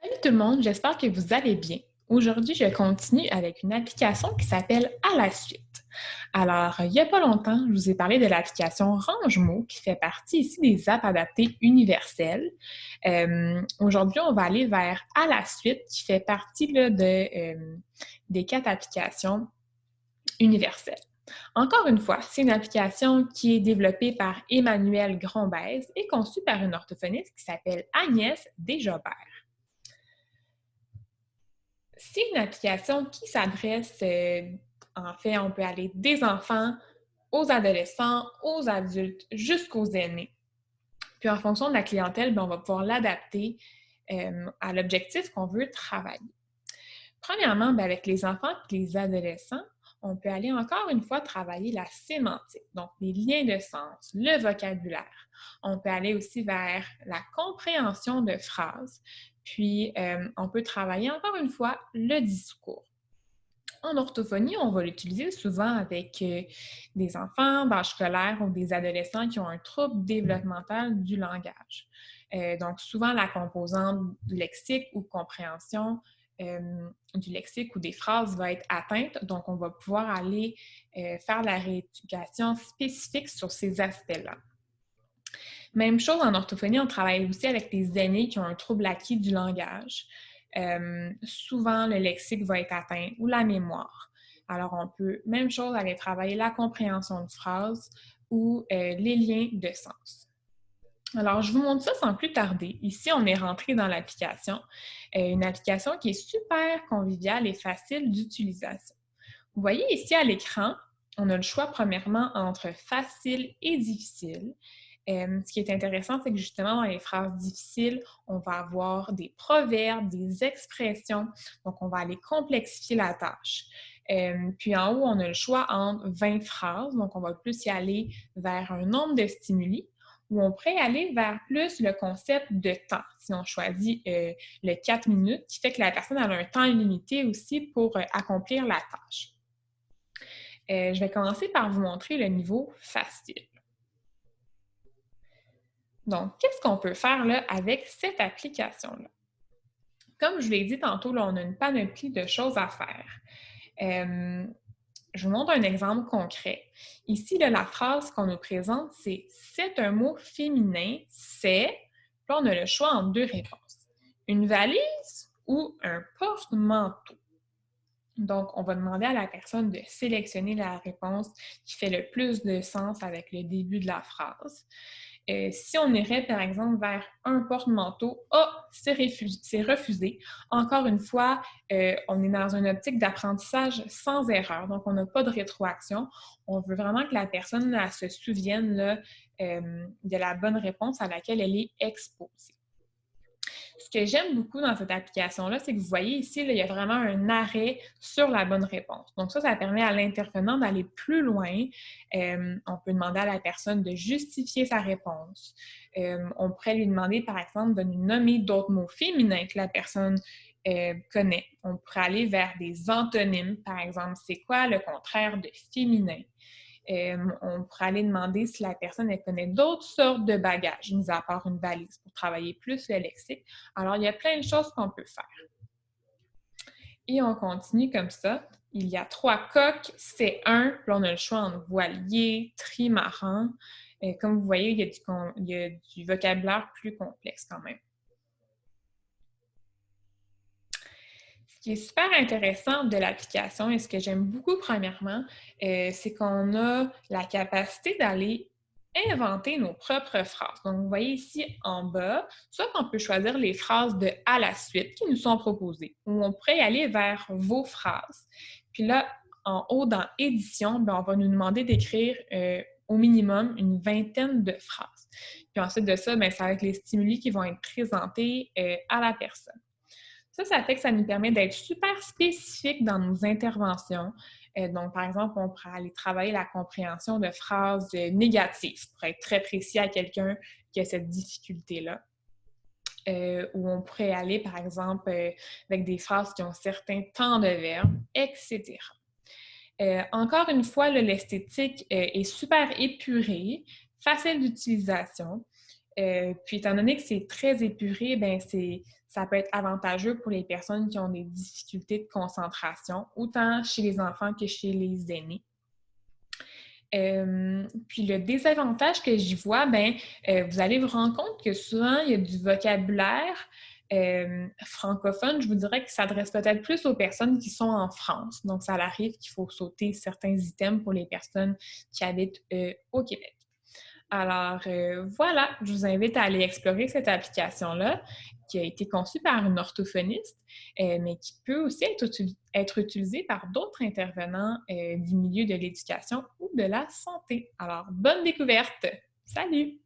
Salut tout le monde, j'espère que vous allez bien. Aujourd'hui, je continue avec une application qui s'appelle À la suite. Alors, il n'y a pas longtemps, je vous ai parlé de l'application Range-mots qui fait partie ici des apps adaptées universelles. Aujourd'hui, on va aller vers À la suite qui fait partie là, des 4 applications universelles. Encore une fois, c'est une application qui est développée par Emmanuel Grombez et conçue par une orthophoniste qui s'appelle Agnès Desjobert. C'est une application qui s'adresse, en fait, on peut aller des enfants aux adolescents, aux adultes, jusqu'aux aînés. Puis en fonction de la clientèle, bien, on va pouvoir l'adapter à l'objectif qu'on veut travailler. Premièrement, bien, avec les enfants et les adolescents, on peut aller encore une fois travailler la sémantique, donc les liens de sens, le vocabulaire. On peut aller aussi vers la compréhension de phrases, puis on peut travailler encore une fois le discours. En orthophonie, on va l'utiliser souvent avec des enfants d'âge scolaire ou des adolescents qui ont un trouble développemental du langage. Donc, souvent, la composante du lexique ou compréhension du lexique ou des phrases va être atteinte. Donc, on va pouvoir aller faire la rééducation spécifique sur ces aspects-là. Même chose en orthophonie, on travaille aussi avec des aînés qui ont un trouble acquis du langage. Souvent, le lexique va être atteint ou la mémoire. Alors, on peut, même chose, aller travailler la compréhension de phrases ou les liens de sens. Alors, je vous montre ça sans plus tarder. Ici, on est rentré dans l'application, une application qui est super conviviale et facile d'utilisation. Vous voyez ici à l'écran, on a le choix premièrement entre facile et difficile. Ce qui est intéressant, c'est que justement, dans les phrases difficiles, on va avoir des proverbes, des expressions. Donc, on va aller complexifier la tâche. Puis en haut, on a le choix entre 20 phrases. Donc, on va plus y aller vers un nombre de stimuli ou on pourrait aller vers plus le concept de temps. Si on choisit le 4 minutes, qui fait que la personne a un temps limité aussi pour accomplir la tâche. Je vais commencer par vous montrer le niveau facile. Donc, qu'est-ce qu'on peut faire là, avec cette application-là? Comme je vous l'ai dit tantôt, là, on a une panoplie de choses à faire. Je vous montre un exemple concret. Ici, là, la phrase qu'on nous présente, c'est « c'est un mot féminin, c'est… » Là, on a le choix entre 2 réponses. Une valise ou un porte-manteau. Donc, on va demander à la personne de sélectionner la réponse qui fait le plus de sens avec le début de la phrase. Si on irait, par exemple, vers un porte-manteau, c'est refusé. Encore une fois, on est dans une optique d'apprentissage sans erreur, donc on n'a pas de rétroaction. On veut vraiment que la personne elle, se souvienne là, de la bonne réponse à laquelle elle est exposée. Ce que j'aime beaucoup dans cette application-là, c'est que vous voyez ici, là, il y a vraiment un arrêt sur la bonne réponse. Donc ça permet à l'intervenant d'aller plus loin. On peut demander à la personne de justifier sa réponse. On pourrait lui demander, par exemple, de nous nommer d'autres mots féminins que la personne connaît. On pourrait aller vers des antonymes, par exemple. C'est quoi le contraire de féminin? On pourrait aller demander si la personne elle connaît d'autres sortes de bagages, mis à part une valise, pour travailler plus le lexique. Alors, il y a plein de choses qu'on peut faire. Et on continue comme ça. Il y a 3 coques, c'est un. Puis on a le choix entre voilier, trimaran. Comme vous voyez, il y a du vocabulaire plus complexe quand même. Ce qui est super intéressant de l'application et ce que j'aime beaucoup premièrement, c'est qu'on a la capacité d'aller inventer nos propres phrases. Donc, vous voyez ici en bas, soit on peut choisir les phrases de « à la suite » qui nous sont proposées, ou on pourrait aller vers « vos phrases ». Puis là, en haut dans « édition », on va nous demander d'écrire au minimum une vingtaine de phrases. Puis ensuite de ça, ça va être les stimuli qui vont être présentés à la personne. Ça fait que ça nous permet d'être super spécifique dans nos interventions. Donc, par exemple, on pourrait aller travailler la compréhension de phrases négatives pour être très précis à quelqu'un qui a cette difficulté-là. Ou on pourrait aller, par exemple, avec des phrases qui ont certains temps de verbe, etc. Encore une fois, l'esthétique est super épurée, facile d'utilisation. Puis étant donné que c'est très épuré, ben ça peut être avantageux pour les personnes qui ont des difficultés de concentration, autant chez les enfants que chez les aînés. Puis le désavantage que j'y vois, vous allez vous rendre compte que souvent, il y a du vocabulaire francophone, je vous dirais que ça s'adresse peut-être plus aux personnes qui sont en France. Donc, ça arrive qu'il faut sauter certains items pour les personnes qui habitent au Québec. Alors, voilà, je vous invite à aller explorer cette application-là qui a été conçue par une orthophoniste, mais qui peut aussi être utilisée par d'autres intervenants du milieu de l'éducation ou de la santé. Alors, bonne découverte! Salut!